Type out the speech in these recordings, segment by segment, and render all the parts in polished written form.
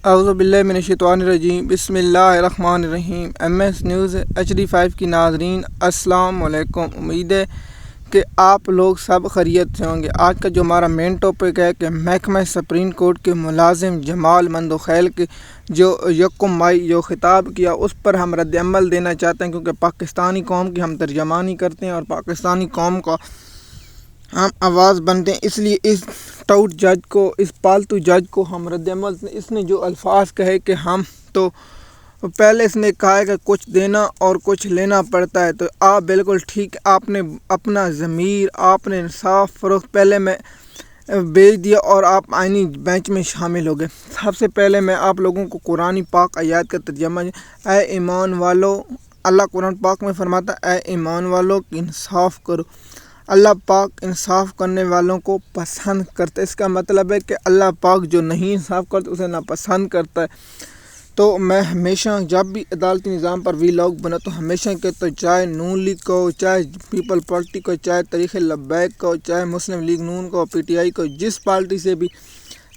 اعوذ باللہ من الشیطان الرجیم بسم اللہ الرحمن الرحیم۔ MS نیوز HD5 کی ناظرین السلام علیکم۔ امید ہے کہ آپ لوگ سب خیریت سے ہوں گے۔ آج کا جو ہمارا مین ٹاپک ہے کہ محکمہ سپریم کورٹ کے ملازم جمال مندوخیل کے جو 1 مئی جو خطاب کیا اس پر ہم رد عمل دینا چاہتے ہیں، کیونکہ پاکستانی قوم کی ہم ترجمانی کرتے ہیں اور پاکستانی قوم کا ہم آواز بنتے ہیں، اس لیے اس ٹاؤٹ جج کو، اس پالتو جج کو ہم رد عمل، اس نے جو الفاظ کہے کہ ہم تو پہلے اس نے کہا ہے کہ کچھ دینا اور کچھ لینا پڑتا ہے، تو آپ بالکل ٹھیک، آپ نے اپنا ضمیر، آپ نے انصاف فروخت پہلے میں بیچ دیا اور آپ آئینی بینچ میں شامل ہو گئے۔ سب سے پہلے میں آپ لوگوں کو قرآن پاک آیات کا ترجمہ، اے ایمان والو، اللہ قرآن پاک میں فرماتا ہے اے ایمان والو انصاف کرو۔ اللہ پاک انصاف کرنے والوں کو پسند کرتا ہے، اس کا مطلب ہے کہ اللہ پاک جو نہیں انصاف کرتا اسے ناپسند کرتا ہے۔ تو میں ہمیشہ جب بھی عدالتی نظام پر ویلاگ بنا تو ہمیشہ کہتا ہوں، چاہے نون لیگ کو، چاہے پیپل پارٹی کو، چاہے تحریک لبیک کو، چاہے مسلم لیگ نون کو، PTI کو، جس پارٹی سے بھی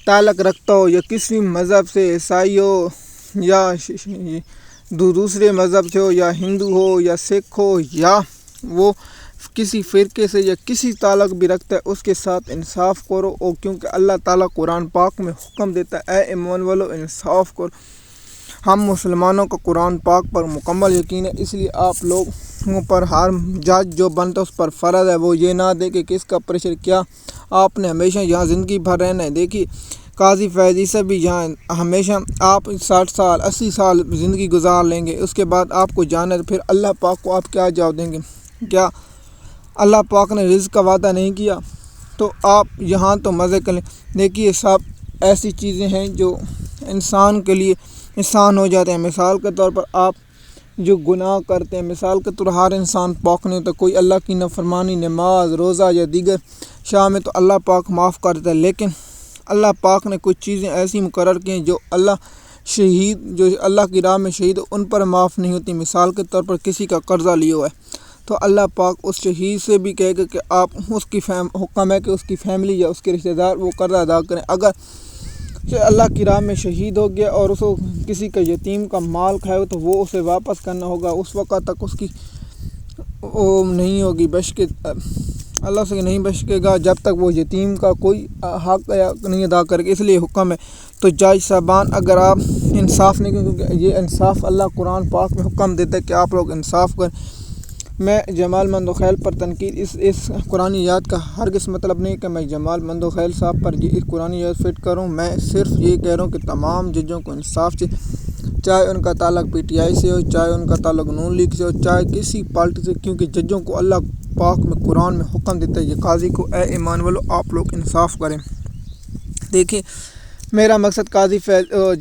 تعلق رکھتا ہو، یا کسی مذہب سے، عیسائی ہو یا دوسرے مذہب سے ہو، یا ہندو ہو یا سکھ ہو، یا وہ کسی فرقے سے یا کسی تعلق بھی رکھتا ہے، اس کے ساتھ انصاف کرو، اور کیونکہ اللہ تعالیٰ قرآن پاک میں حکم دیتا ہے اے ایمان والو انصاف کرو۔ ہم مسلمانوں کا قرآن پاک پر مکمل یقین ہے، اس لیے آپ لوگوں پر ہر جج جو بنتا ہے اس پر فرض ہے وہ یہ نہ دے کہ کس کا پریشر کیا، آپ نے ہمیشہ یہاں زندگی بھر رہنا ہے۔ دیکھیے قاضی فیضی سے بھی یہاں ہمیشہ آپ 60 سال 80 سال زندگی گزار لیں گے، اس کے بعد آپ کو جانا ہے، پھر اللہ پاک کو آپ کیا جواب دیں گے؟ کیا اللہ پاک نے رزق کا وعدہ نہیں کیا؟ تو آپ یہاں تو مزے کر لیں۔ دیکھیے سب ایسی چیزیں ہیں جو انسان کے لیے انسان ہو جاتے ہیں۔ مثال کے طور پر آپ جو گناہ کرتے ہیں، مثال کے طور ہر انسان پاک نہیں ہوتا، کوئی اللہ کی نافرمانی، نماز، روزہ یا دیگر شام میں تو اللہ پاک معاف کر دیتا ہے، لیکن اللہ پاک نے کچھ چیزیں ایسی مقرر کی ہیں جو جو اللہ کی راہ میں شہید ہو ان پر معاف نہیں ہوتی۔ مثال کے طور پر کسی کا قرضہ لیا ہوا ہے تو اللہ پاک اس شہید سے بھی کہے گا کہ آپ اس کی حکم ہے کہ اس کی فیملی یا اس کے رشتہ دار وہ قرضہ ادا کریں۔ اگر اللہ کی راہ میں شہید ہو گیا اور اس کو کسی کا یتیم کا مال کھائے ہو تو وہ اسے واپس کرنا ہوگا، اس وقت تک اس کی وہ نہیں ہوگی بشکے، اللہ سے نہیں بشکے گا جب تک وہ یتیم کا کوئی حق نہیں ادا کرے گا، اس لیے حکم ہے۔ تو جج صاحبان اگر آپ انصاف نہیں کریں، کیونکہ یہ انصاف اللہ قرآن پاک میں حکم دیتا ہے کہ آپ لوگ انصاف کریں۔ میں جمال مندوخیل پر تنقید اس قرآن آیات کا ہرگز مطلب نہیں کہ میں جمال مندوخیل صاحب پر یہ قرآن آیات فٹ کروں، میں صرف یہ کہہ رہا ہوں کہ تمام ججوں کو انصاف چاہیے، چاہے ان کا تعلق PTI سے ہو، چاہے ان کا تعلق نون لیگ سے ہو، چاہے کسی پارٹی سے، کیونکہ ججوں کو اللہ پاک میں قرآن میں حکم دیتا ہے یہ قاضی کو اے ایمان والو آپ لوگ انصاف کریں۔ دیکھیں میرا مقصد قاضی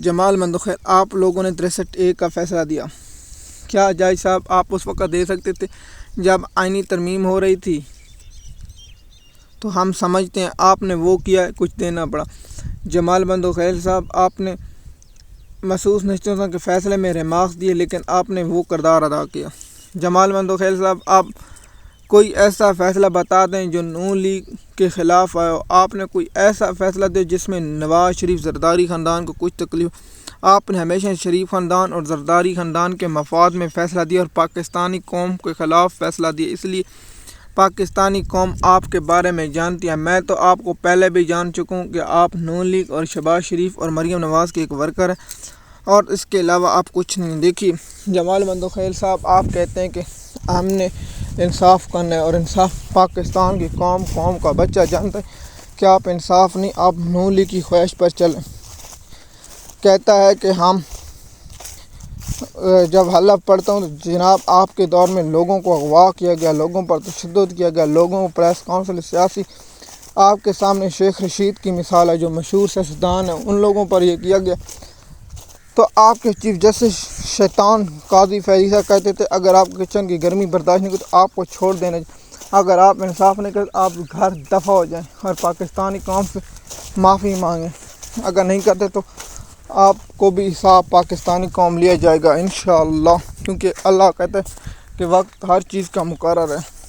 جمال مندوخیل، آپ لوگوں نے 63A کا فیصلہ دیا، کیا جج صاحب آپ اس وقت دے سکتے تھے جب آئینی ترمیم ہو رہی تھی؟ تو ہم سمجھتے ہیں آپ نے وہ کیا ہے، کچھ دینا پڑا۔ جمال مندوخیل صاحب آپ نے محسوس نشستوں کے فیصلے میں ریمارکس دیے، لیکن آپ نے وہ کردار ادا کیا۔ جمال مندوخیل صاحب آپ کوئی ایسا فیصلہ بتا دیں جو نون لیگ کے خلاف آیا ہو، آپ نے کوئی ایسا فیصلہ دے جس میں نواز شریف زرداری خاندان کو کچھ تکلیف، آپ نے ہمیشہ شریف خاندان اور زرداری خاندان کے مفاد میں فیصلہ دیا اور پاکستانی قوم کے خلاف فیصلہ دیا، اس لیے پاکستانی قوم آپ کے بارے میں جانتی ہے۔ میں تو آپ کو پہلے بھی جان چکا ہوں کہ آپ نون لیگ اور شہباز شریف اور مریم نواز کے ایک ورکر ہیں، اور اس کے علاوہ آپ کچھ نہیں۔ دیکھیے جمال مندوخیل صاحب آپ کہتے ہیں کہ ہم نے انصاف کرنا ہے، اور انصاف پاکستان کی قوم کا بچہ جانتا ہے کہ آپ انصاف نہیں، آپ نون لیگ کی خواہش پر چلیں۔ کہتا ہے کہ ہم جب حلف پڑھتا ہوں تو جناب آپ کے دور میں لوگوں کو اغوا کیا گیا، لوگوں پر تشدد کیا گیا، لوگوں کو پریس کانفرنس سیاسی، آپ کے سامنے شیخ رشید کی مثال ہے جو مشہور سیاستدان ہیں، ان لوگوں پر یہ کیا گیا۔ تو آپ کے چیف جسٹس شیطان قاضی فیضی صاحب کہتے تھے اگر آپ کچن کی گرمی برداشت نہیں کرتے تو آپ کو چھوڑ دینا چاہیے، اگر آپ انصاف نہیں کرتے آپ گھر دفع ہو جائیں اور پاکستانی قوم سے معافی مانگیں، اگر نہیں کرتے تو آپ کو بھی حساب پاکستانی قوم لیا جائے گا انشاءاللہ، کیونکہ اللہ کہتا ہے کہ وقت ہر چیز کا مقرر ہے۔